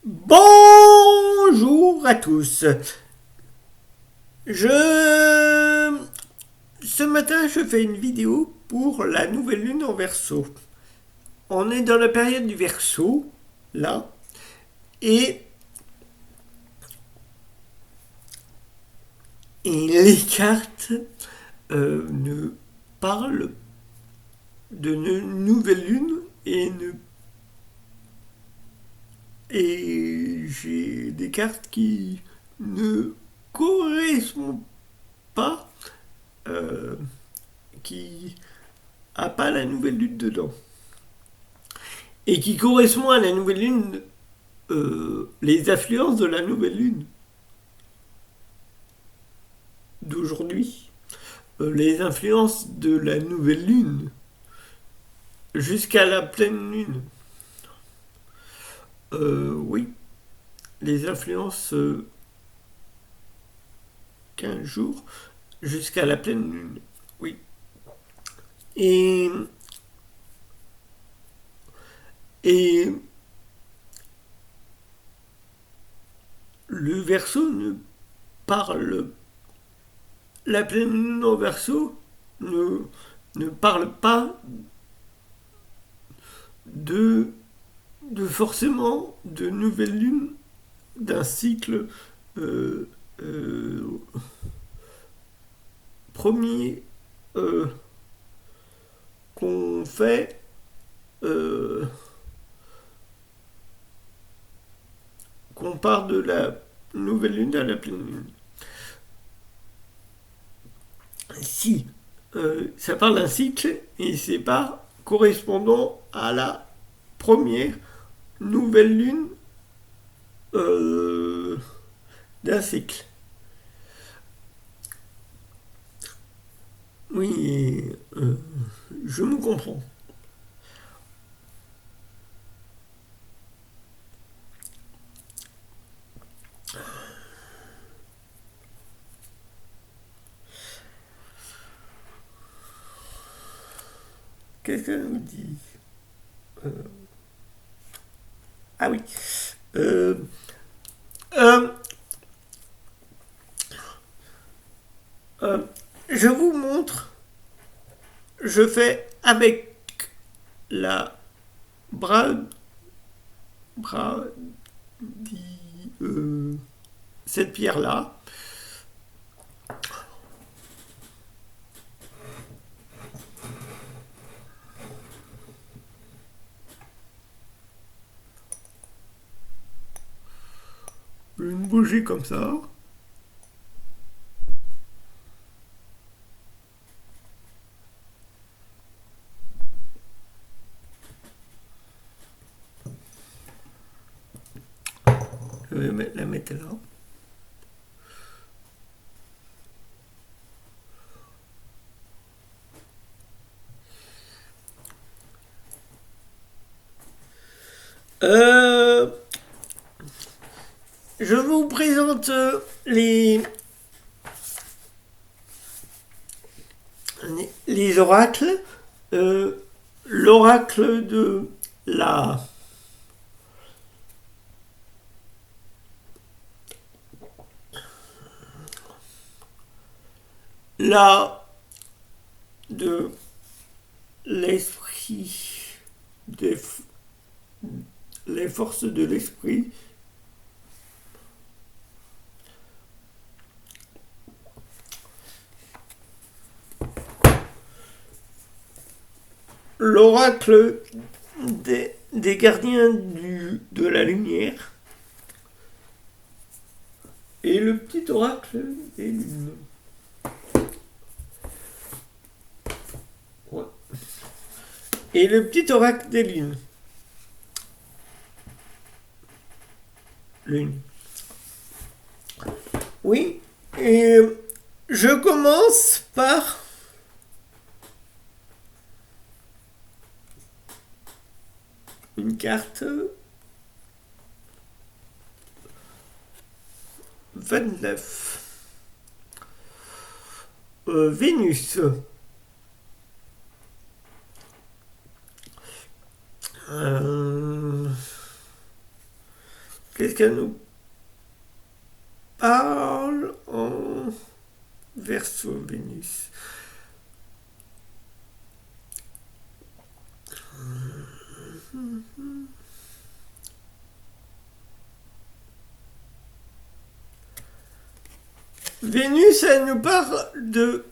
Bonjour à tous. Je Ce matin, je fais une vidéo pour la nouvelle lune en Verseau. On est dans la période du Verseau là, et, les cartes ne parlent de nouvelle lune et j'ai des cartes qui ne correspondent pas, euh, qui a pas la nouvelle lune dedans. Et qui correspond à la nouvelle lune, les affluences de la nouvelle lune d'aujourd'hui, les influences de la nouvelle lune jusqu'à la pleine lune. Oui, les influences 15 jours jusqu'à la pleine lune. Oui. Et, et le verso ne parle. La pleine lune en verso ne parle pas de, de forcément de nouvelle lune d'un cycle euh, euh, premier euh, qu'on fait euh, qu'on part de la nouvelle lune à la pleine lune. Si ça parle d'un cycle et c'est pas correspondant à la première nouvelle lune euh, d'un cycle. Oui, je me comprends. Qu'est-ce qu'elle nous dit? Euh, ah oui. Euh, euh, euh, je vous montre. Je fais avec la bras, bras, cette pierre là. Une bougie comme ça. Je vais la mettre là. Euh, je vous présente les oracles. L'oracle de la la de l'esprit, des, les forces de l'esprit, l'oracle des gardiens de la lumière et le petit oracle des lunes. Ouais. Et le petit oracle des lunes. Lune. Oui, et je commence par une carte 29. Vénus. Euh, Qu'est-ce qu'elle nous parle en Verseau, Vénus? Vénus, elle nous parle de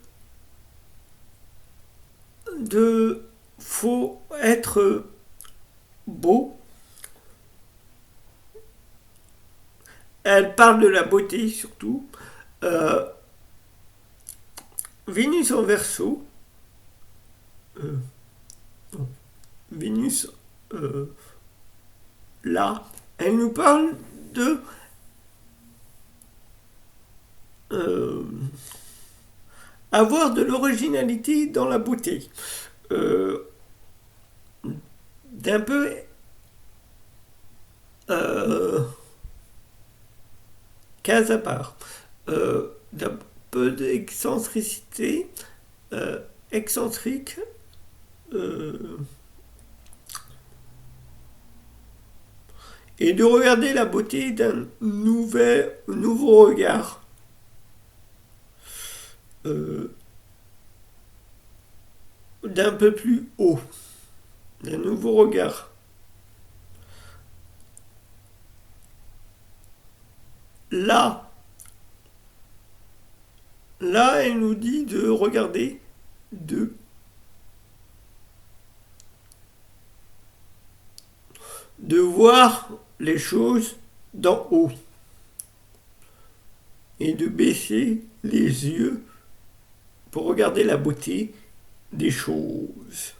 faut être beau. Elle parle de la beauté surtout. Euh, Vénus en Verseau. Euh, non. Vénus là, elle nous parle de euh, avoir de l'originalité dans la beauté. Euh, D'un peu case à part. D'un peu d'excentricité, excentrique, euh, et de regarder la beauté d'un nouveau regard. euh, D'un peu plus haut, d'un nouveau regard. Là, là, elle nous dit de regarder, de, de voir les choses d'en haut et de baisser les yeux pour regarder la beauté des choses.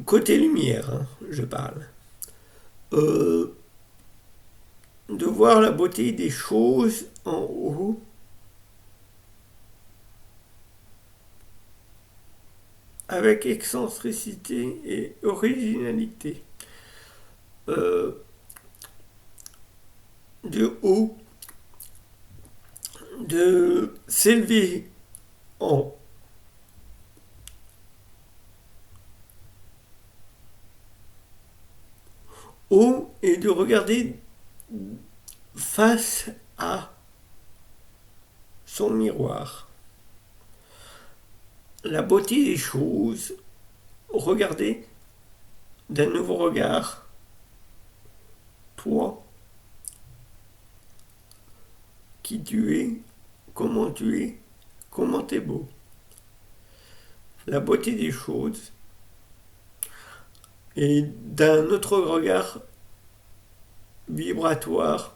Côté lumière, hein, je parle. Euh, de voir la beauté des choses en haut avec excentricité et originalité. Euh, de haut, de s'élever en haut et de regarder face à son miroir. La beauté des choses, regarder d'un nouveau regard. Toi, qui tu es, comment t'es beau. La beauté des choses et d'un autre regard vibratoire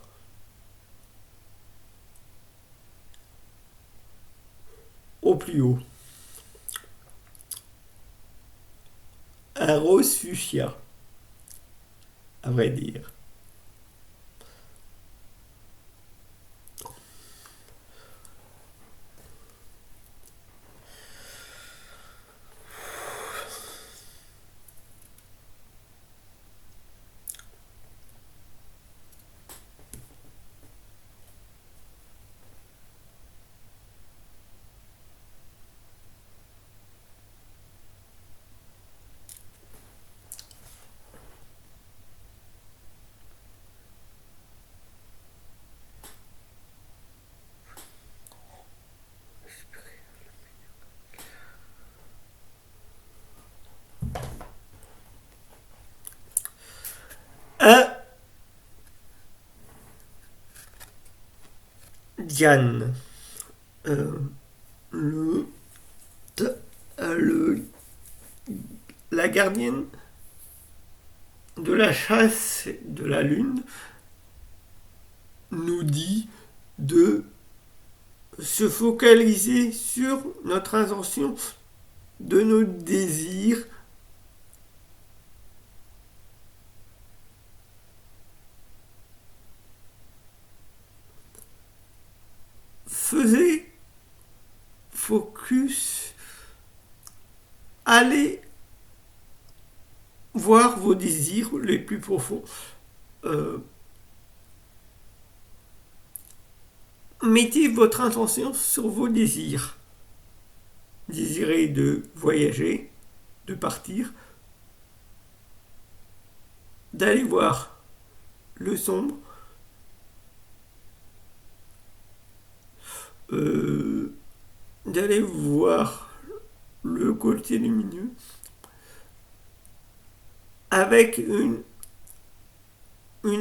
au plus haut. Un rose fuchsia, à vrai dire. Un Diane. Euh, le, le, la gardienne de la chasse de la lune nous dit de se focaliser sur notre intention, de nos désirs. Faisez focus, allez voir vos désirs les plus profonds. Euh, Mettez votre intention sur vos désirs. Désirez de voyager, de partir, d'aller voir le sombre, d'aller voir le côté lumineux, avec une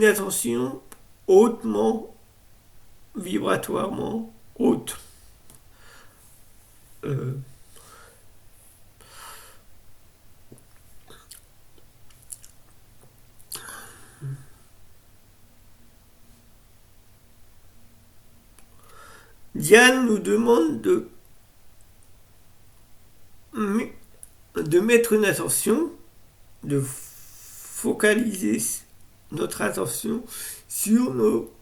attention hautement, vibratoirement haute. Euh, Diane nous demande de mettre une attention, de focaliser notre attention sur nos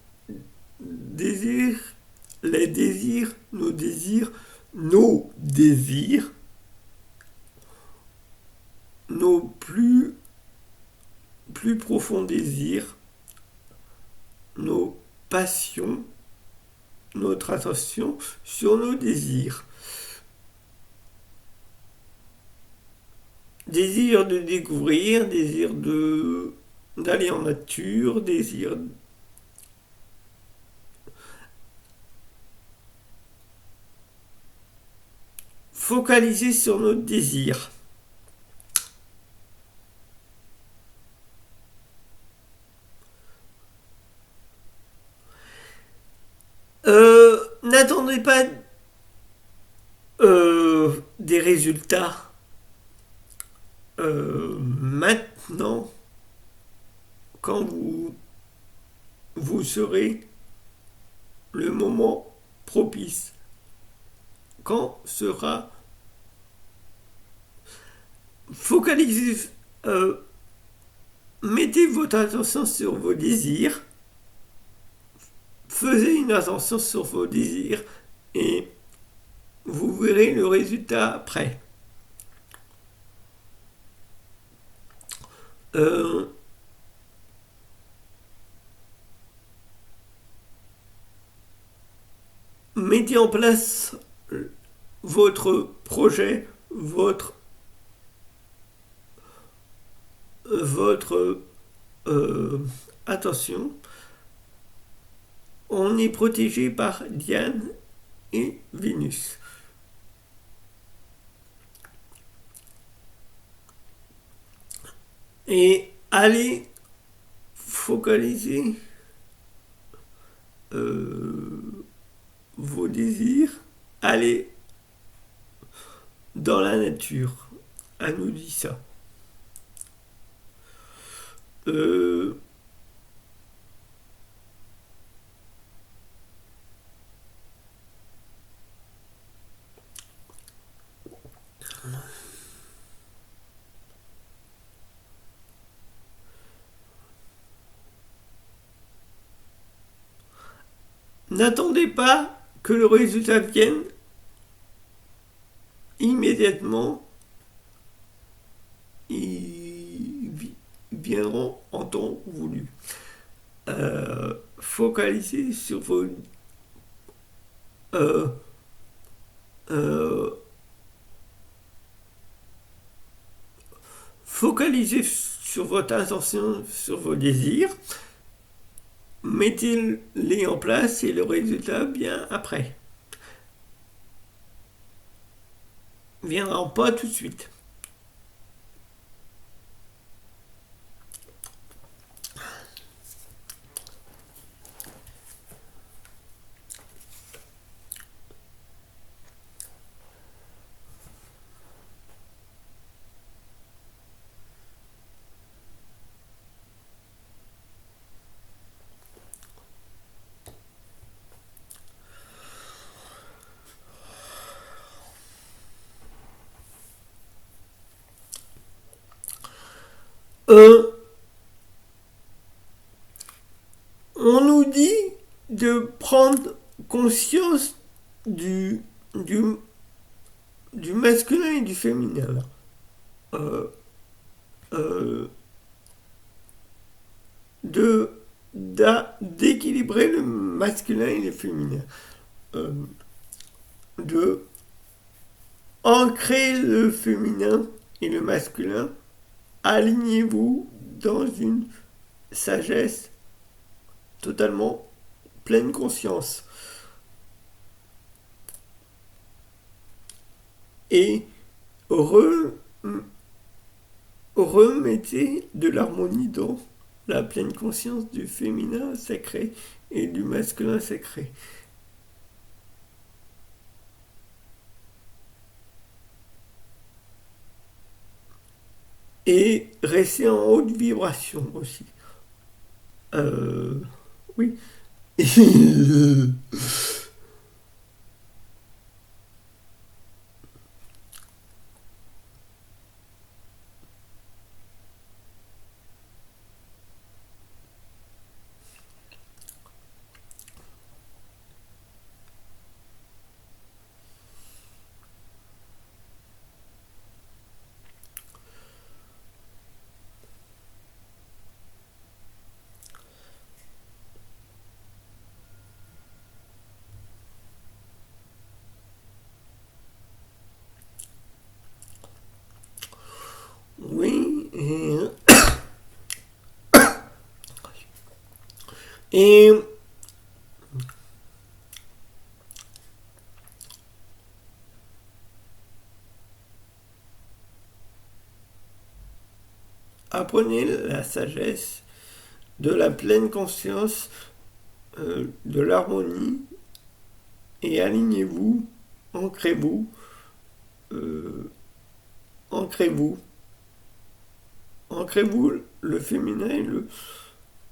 désirs, les désirs, nos désirs, nos plus profonds désirs, nos passions, notre attention sur nos désirs. Désir de découvrir, désir d'aller en nature, désir focaliser sur nos désirs. N'attendez pas des résultats maintenant, quand vous serez le moment propice. Quand sera focalisez, mettez votre attention sur vos désirs, faisez une attention sur vos désirs et vous verrez le résultat après. Mettez en place votre projet, votre attention. On est protégé par Diane et Vénus. Et allez focaliser vos désirs, allez dans la nature. Elle nous dit ça. N'attendez pas que le résultat vienne immédiatement. Ils viendront en temps voulu. Focalisez sur vos focalisez sur votre attention, sur vos désirs, mettez-les en place et le résultat vient après. Viendra pas tout de suite. On nous dit de prendre conscience du masculin et du féminin. D'équilibrer le masculin et le féminin. De ancrer le féminin et le masculin, alignez-vous dans une sagesse totalement pleine conscience. Et remettez de l'harmonie dans la pleine conscience du féminin sacré et du masculin sacré. Et restez en haute vibration aussi. Oui. Oui. Et apprenez la sagesse de la pleine conscience, de l'harmonie, et alignez-vous, ancrez-vous, euh, ancrez-vous, ancrez-vous le féminin et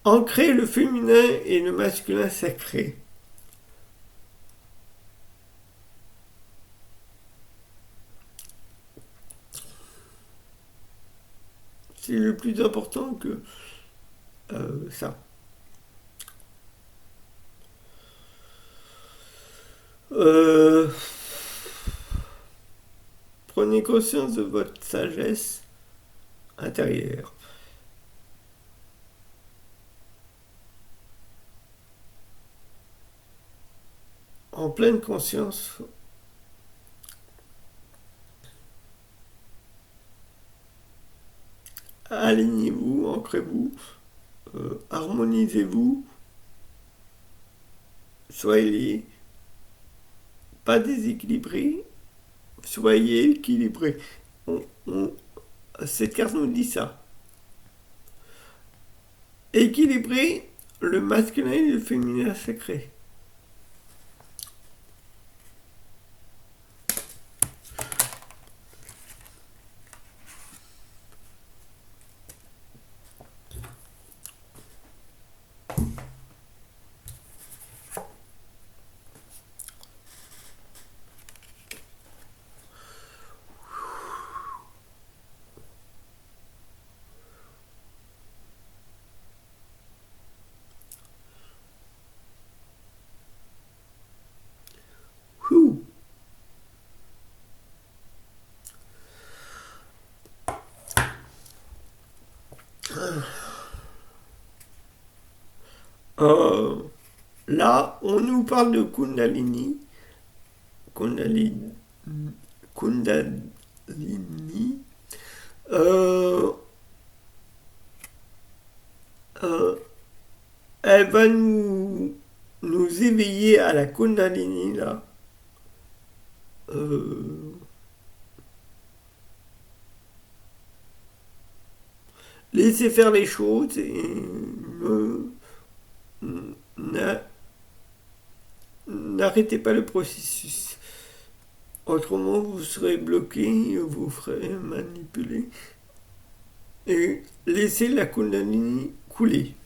ancrez le féminin et le masculin sacré. C'est le plus important que ça. Prenez conscience de votre sagesse intérieure. En pleine conscience, alignez-vous, ancrez-vous, harmonisez-vous, soyez pas déséquilibrés, soyez équilibrés. Cette carte nous dit ça. Équilibrer le masculin et le féminin sacré. Ouh. Là, on nous parle de Kundalini. Kundalini. Kundalini. Euh, Elle va nous éveiller à la Kundalini, là. Laissez faire les choses et n'arrêtez pas le processus. Autrement, vous serez bloqué, vous ferez manipuler. Et laissez la Kundalini couler.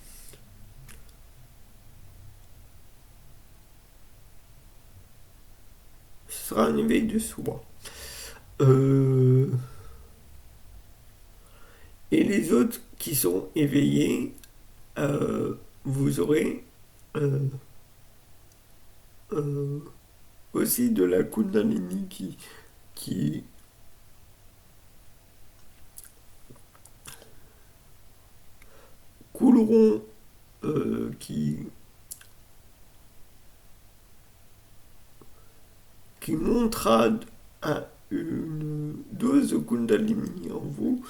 Ce sera un éveil de soi. Et les autres qui sont éveillés, vous aurez aussi de la Kundalini qui couleront, qui montrera à une dose de Kundalini en vous.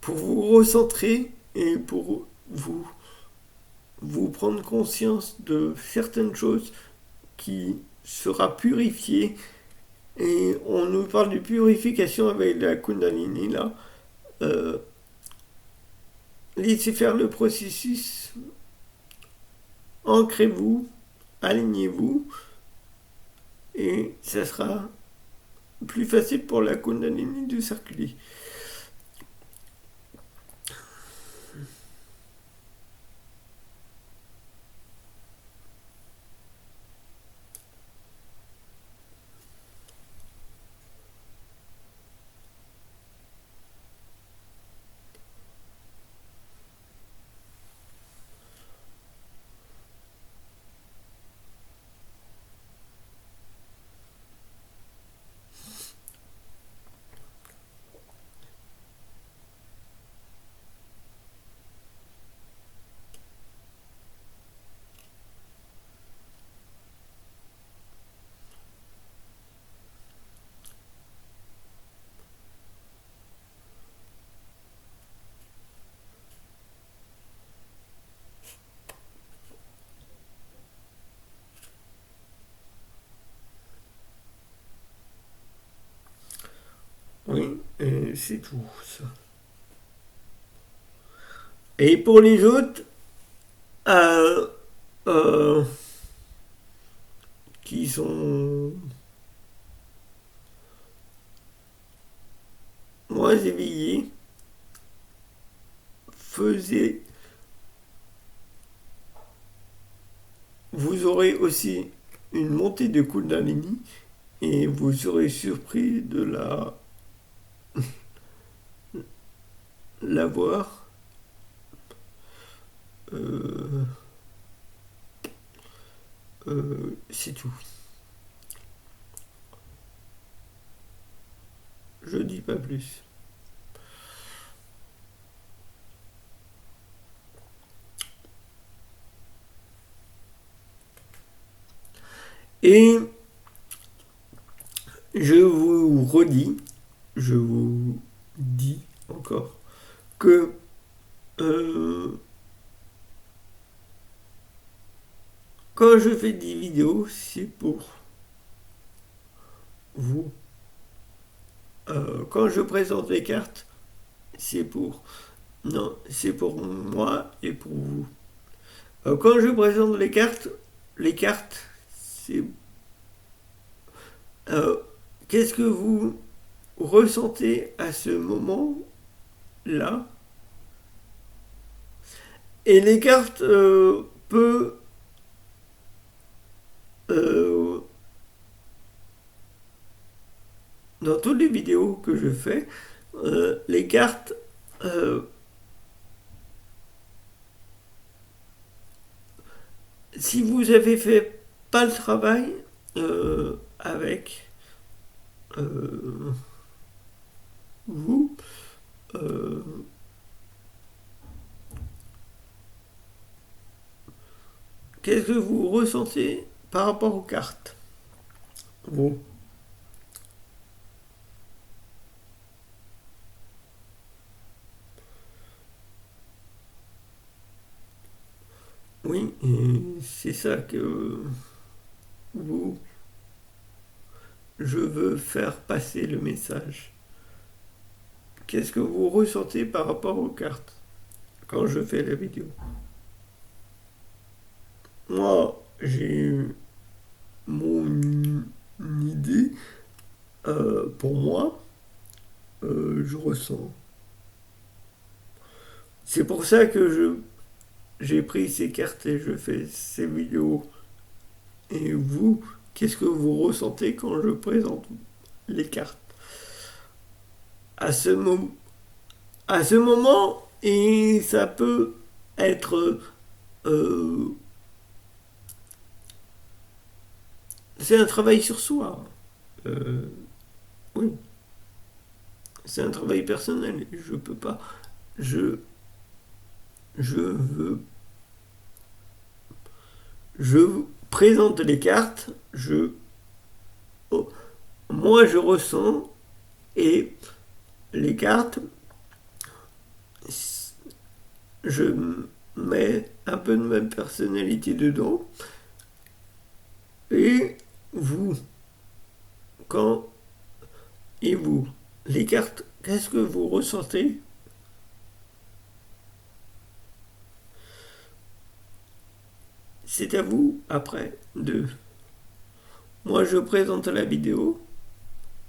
Pour vous recentrer et pour vous prendre conscience de certaines choses qui sera purifiée. Et on nous parle de purification avec la Kundalini là. Laissez faire le processus, ancrez-vous, alignez-vous, et ça sera plus facile pour la Kundalini de circuler. Oui, c'est tout ça. Et pour les autres, euh, euh, qui sont moins éveillés, vous aurez aussi une montée de Kundalini et vous serez surpris de la voir. C'est tout. Je dis pas plus. Et je vous redis, je vous dis encore que quand je fais des vidéos, c'est pour vous. Quand je présente les cartes, c'est pour... Non, c'est pour moi et pour vous. Quand je présente les cartes, c'est... Qu'est-ce que vous ressentez à ce moment-là? Et les cartes peuvent... dans toutes les vidéos que je fais, les cartes si vous avez fait pas le travail avec vous, qu'est-ce que vous ressentez par rapport aux cartes? Vous. Oui, et c'est ça que vous, je veux faire passer le message. Qu'est-ce que vous ressentez par rapport aux cartes quand je fais la vidéo? Moi, j'ai mon idée. Pour moi, je ressens. C'est pour ça que j'ai pris ces cartes et je fais ces vidéos. Et vous, qu'est-ce que vous ressentez quand je présente les cartes à ce moment, et ça peut être... c'est un travail sur soi. Oui. C'est un travail personnel. Je peux pas... Je veux... Je présente les cartes, moi je ressens et les cartes, je mets un peu de ma personnalité dedans. Et vous, quand et vous, les cartes, qu'est-ce que vous ressentez? C'est à vous après de. Moi je présente la vidéo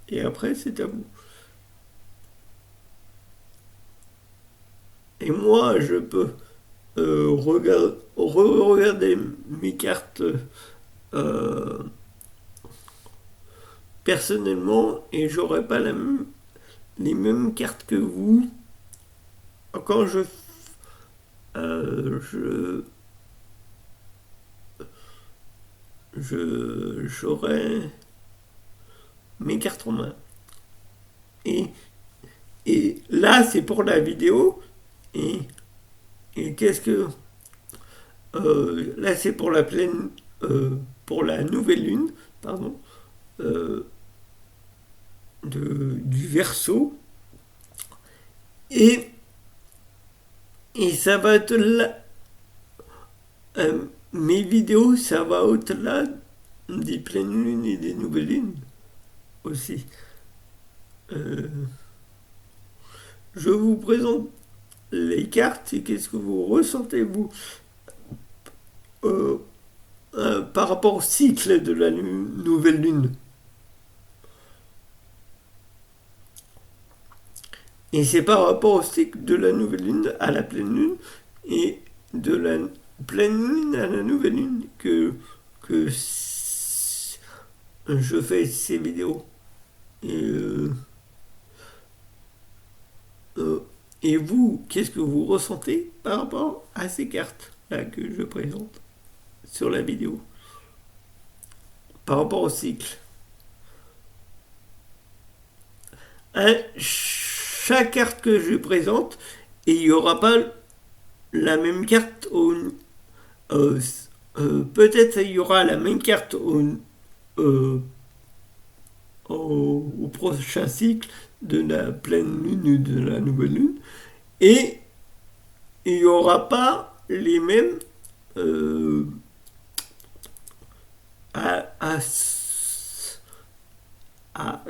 et après c'est à vous. Et moi je peux regarder mes cartes euh, personnellement et j'aurai pas les mêmes cartes que vous quand je j'aurai mes cartes en main. Et, et là, c'est pour la vidéo. Et, et qu'est-ce que. Là, c'est pour la pleine. Pour la nouvelle lune, pardon. euh, du Verseau. Et, et ça va être là. Mes vidéos, ça va au-delà des pleines lunes et des nouvelles lunes aussi. Euh, je vous présente les cartes et qu'est-ce que vous ressentez, vous, euh, par rapport au cycle de la nouvelle lune. Et c'est par rapport au cycle de la nouvelle lune à la pleine lune et de la pleine lune à la nouvelle lune que je fais ces vidéos. Et, euh, et vous, qu'est-ce que vous ressentez par rapport à ces cartes là que je présente sur la vidéo? Par rapport au cycle. Chaque carte que je présente, et il n'y aura pas la même carte euh, peut-être il y aura la même carte euh, au prochain cycle de la pleine lune ou de la nouvelle lune, et il n'y aura pas les mêmes à, à, à,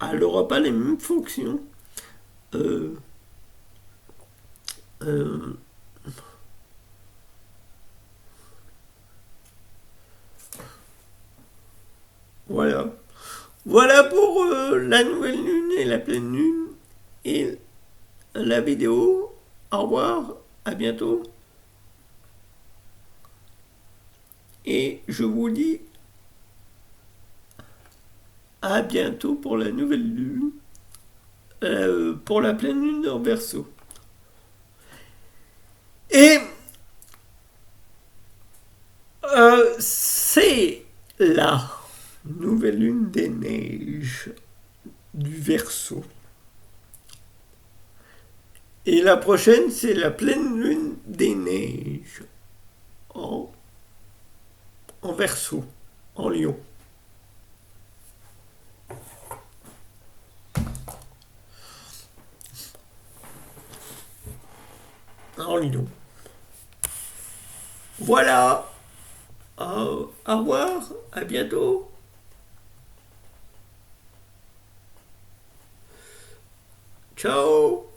elle n'aura pas les mêmes fonctions. Euh, euh, voilà. Voilà pour la nouvelle lune et la pleine lune et la vidéo. Au revoir, à bientôt. Et je vous dis à bientôt pour la nouvelle lune, pour la pleine lune en Verseau. Et c'est la nouvelle lune des neiges du Verseau. Et la prochaine, c'est la pleine lune des neiges en, en Verseau, en Lion. En Lion. Voilà. Au revoir, à bientôt. Ciao.